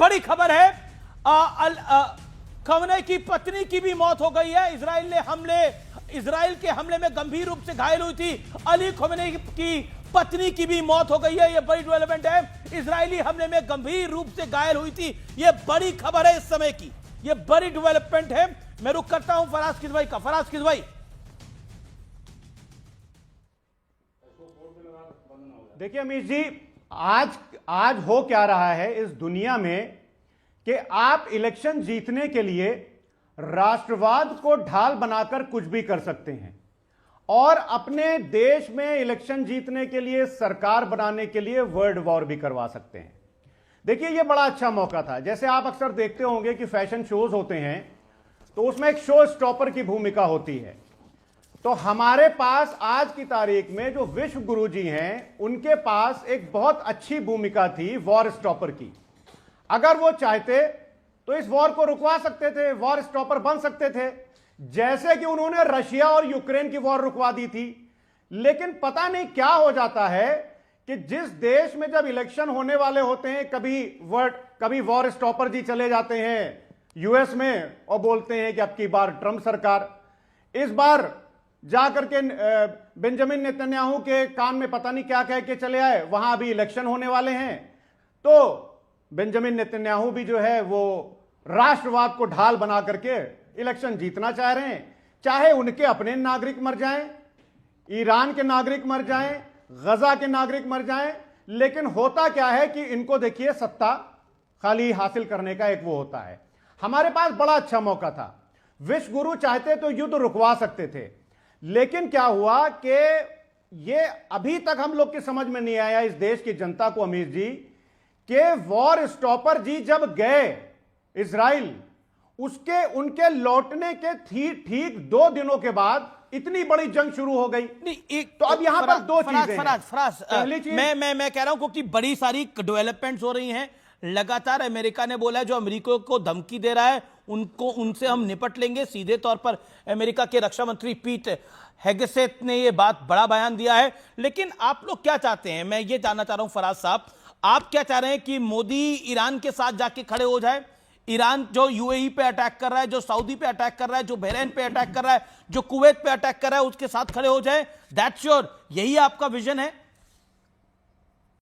बड़ी खबर है, खमेनी की पत्नी की भी मौत हो गई है। इजराइल के हमले में गंभीर रूप से घायल हुई थी अली खमेनी की पत्नी की भी मौत हो गई है। यह बड़ी डेवलपमेंट है। इजरायली हमले में गंभीर रूप से घायल हुई थी। यह बड़ी खबर है इस समय की, यह बड़ी डेवलपमेंट है। मैं रुक करता हूं फराज किस भाई का। फराज किस भाई, देखिए अमीश जी, आज हो क्या रहा है इस दुनिया में कि आप इलेक्शन जीतने के लिए राष्ट्रवाद को ढाल बनाकर कुछ भी कर सकते हैं और अपने देश में इलेक्शन जीतने के लिए, सरकार बनाने के लिए वर्ल्ड वॉर भी करवा सकते हैं। देखिए यह बड़ा अच्छा मौका था। जैसे आप अक्सर देखते होंगे कि फैशन शोज होते हैं तो उसमें एक शो स्टॉपर की भूमिका होती है। तो हमारे पास आज की तारीख में जो विश्व गुरु जी हैं उनके पास एक बहुत अच्छी भूमिका थी वॉर स्टॉपर की। अगर वो चाहते तो इस वॉर को रुकवा सकते थे, वॉर स्टॉपर बन सकते थे, जैसे कि उन्होंने रशिया और यूक्रेन की वॉर रुकवा दी थी। लेकिन पता नहीं क्या हो जाता है कि जिस देश में जब इलेक्शन होने वाले होते हैं कभी वॉर स्टॉपर जी चले जाते हैं यूएस में और बोलते हैं कि अब की बार ट्रंप सरकार। इस बार जाकर के बेंजामिन नेतन्याहू के कान में पता नहीं क्या कह के चले आए, वहां अभी इलेक्शन होने वाले हैं। तो बेंजामिन नेतन्याहू भी जो है वो राष्ट्रवाद को ढाल बना करके इलेक्शन जीतना चाह रहे हैं। चाहे उनके अपने नागरिक मर जाएं, ईरान के नागरिक मर जाएं, गजा के नागरिक मर जाएं, लेकिन होता क्या है कि इनको देखिए सत्ता खाली हासिल करने का एक वो होता है। हमारे पास बड़ा अच्छा मौका था। विश्व गुरु चाहते तो युद्ध रुकवा सकते थे, लेकिन क्या हुआ कि ये अभी तक हम लोग की समझ में नहीं आया इस देश की जनता को अमीर जी कि वॉर स्टॉपर जी जब गए इजराइल, उनके लौटने के ठीक 2 दिनों के बाद इतनी बड़ी जंग शुरू हो गई। नहीं एक तो अब यहां पर 2 चीजें हैं। पहली चीज मैं कह रहा हूं क्योंकि बड़ी सारी डेवलपमेंट्स हो रही हैं लगातार। अमेरिका ने बोला है जो अमेरिका को धमकी दे रहा है उनसे हम निपट लेंगे। सीधे तौर पर अमेरिका के रक्षा मंत्री पीट हेगसेथ ने यह बात बड़ा बयान दिया है। लेकिन आप लोग क्या चाहते हैं, मैं ये जानना चाह रहा हूं फराज साहब, आप क्या चाह रहे हैं कि मोदी ईरान के साथ जाके खड़े हो जाए? ईरान जो यूएई पे अटैक कर रहा है, जो सऊदी पे अटैक कर रहा है, जो बहरीन पे अटैक कर रहा है, जो कुवैत पे अटैक कर रहा है, उसके साथ खड़े हो जाए? दैट्स योर, यही आपका विजन है?